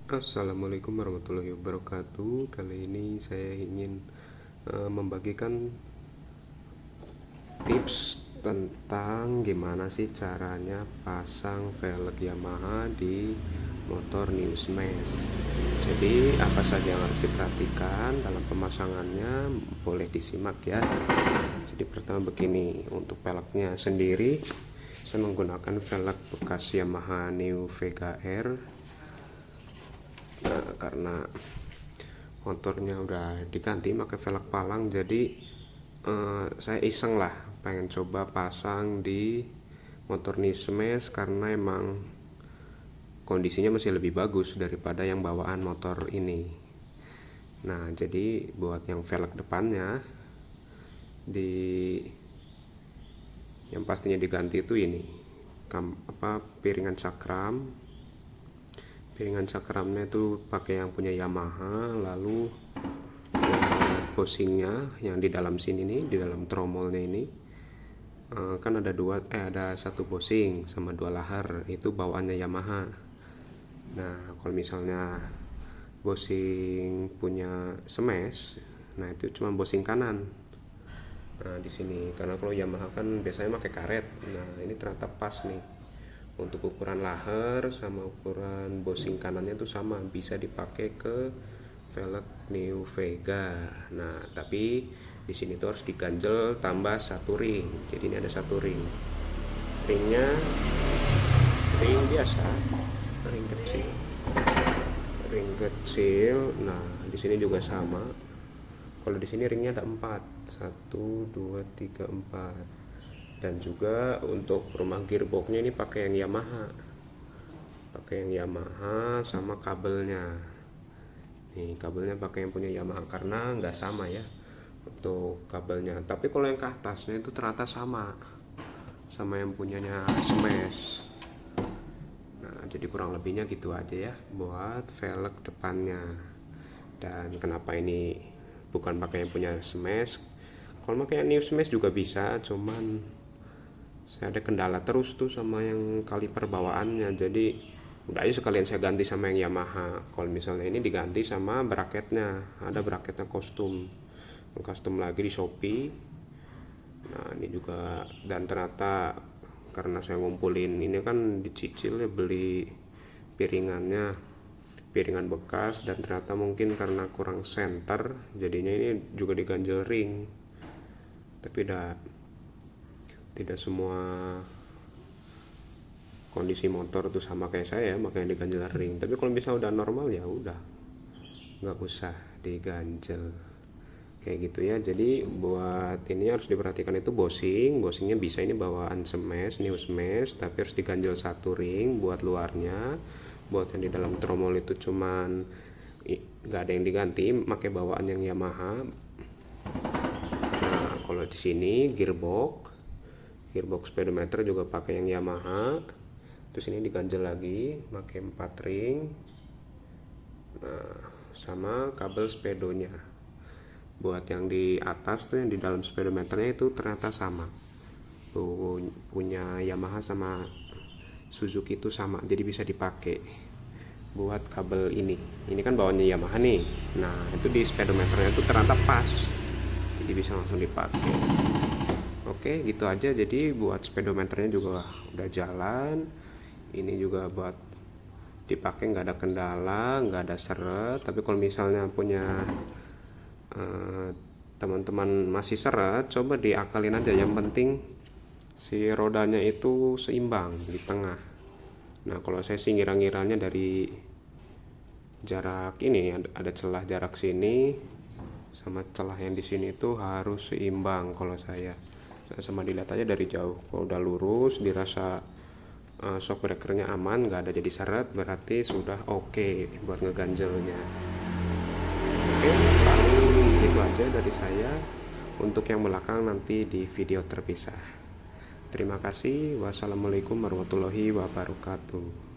Assalamualaikum warahmatullahi wabarakatuh. Kali ini saya ingin membagikan tips tentang gimana sih caranya pasang velg Yamaha di motor New Smash. Jadi apa saja yang harus diperhatikan dalam pemasangannya, boleh disimak ya. Jadi pertama begini, untuk velgnya sendiri saya menggunakan velg bekas Yamaha New Vega R. Karena motornya udah diganti pakai velg palang, jadi saya iseng lah pengen coba pasang di motor New Smash karena emang kondisinya masih lebih bagus daripada yang bawaan motor ini. Nah, jadi buat yang velg depannya yang pastinya diganti itu ini piringan cakramnya itu pakai yang punya Yamaha. Lalu bushingnya yang di dalam sini nih, di dalam tromolnya ini kan ada satu bushing sama dua lahar, itu bawaannya Yamaha. Nah, kalau misalnya bushing punya Smash, nah itu cuma bushing kanan. Nah, di sini karena kalau Yamaha kan biasanya pakai karet. Nah, ini ternyata pas nih. Untuk ukuran lahar sama ukuran bushing kanannya itu sama, bisa dipakai ke velg New Vega. Nah, tapi di sini tuh harus diganjel tambah satu ring. Jadi ini ada satu ring. Ringnya ring biasa, ring kecil. Nah, di sini juga sama. Kalau di sini ringnya ada 4, 1, 2, 3, 4. Dan juga untuk rumah gearboxnya ini pakai yang Yamaha sama kabelnya. Nih, kabelnya pakai yang punya Yamaha karena nggak sama ya untuk kabelnya. Tapi kalau yang ke atasnya itu ternyata sama yang punyanya Smash. Nah, jadi kurang lebihnya gitu aja ya buat velg depannya. Dan kenapa ini bukan pakai yang punya Smash? Kalau pakai yang New Smash juga bisa, cuman saya ada kendala terus tuh sama yang kaliper bawaannya, jadi udah aja sekalian saya ganti sama yang Yamaha. Kalau misalnya ini diganti sama bracketnya, ada bracketnya custom lagi di Shopee. Nah, ini juga, dan ternyata karena saya ngumpulin ini kan dicicil ya, beli piringan bekas, dan ternyata mungkin karena kurang center jadinya ini juga diganjel ring. Tapi tidak semua kondisi motor tuh sama kayak saya, makanya diganjel ring. Tapi kalau misalnya udah normal ya udah nggak usah diganjel kayak gitu ya. Jadi buat ini harus diperhatikan itu bushingnya bisa ini bawaan Smash, New Smash, tapi harus diganjel satu ring buat luarnya. Buat yang di dalam tromol itu cuman nggak ada yang diganti, pakai bawaan yang Yamaha. Nah, kalau di sini gearbox speedometer juga pakai yang Yamaha. Terus ini diganjel lagi pakai 4 ring. Nah, sama kabel speedonya. Buat yang di atas tuh, yang di dalam speedometernya itu ternyata sama. Punya Yamaha sama Suzuki itu sama, jadi bisa dipakai buat kabel ini. Ini kan bawaannya Yamaha nih. Nah, itu di speedometernya itu ternyata pas, jadi bisa langsung dipakai. Oke, gitu aja. Jadi buat speedometernya juga udah jalan. Ini juga buat dipakai, nggak ada kendala, nggak ada seret. Tapi kalau misalnya punya teman-teman masih seret, coba diakalin aja. Yang penting si rodanya itu seimbang di tengah. Nah, kalau saya sih ngira-ngiranya dari jarak ini, ada celah jarak sini sama celah yang di sini itu harus seimbang kalau saya. Sama dilihat aja dari jauh, kalau udah lurus, dirasa shock breakernya aman, nggak ada jadi seret, berarti sudah oke buat ngeganjelnya. Oke, paling gitu aja dari saya. Untuk yang belakang nanti di video terpisah. Terima kasih. Wassalamualaikum warahmatullahi wabarakatuh.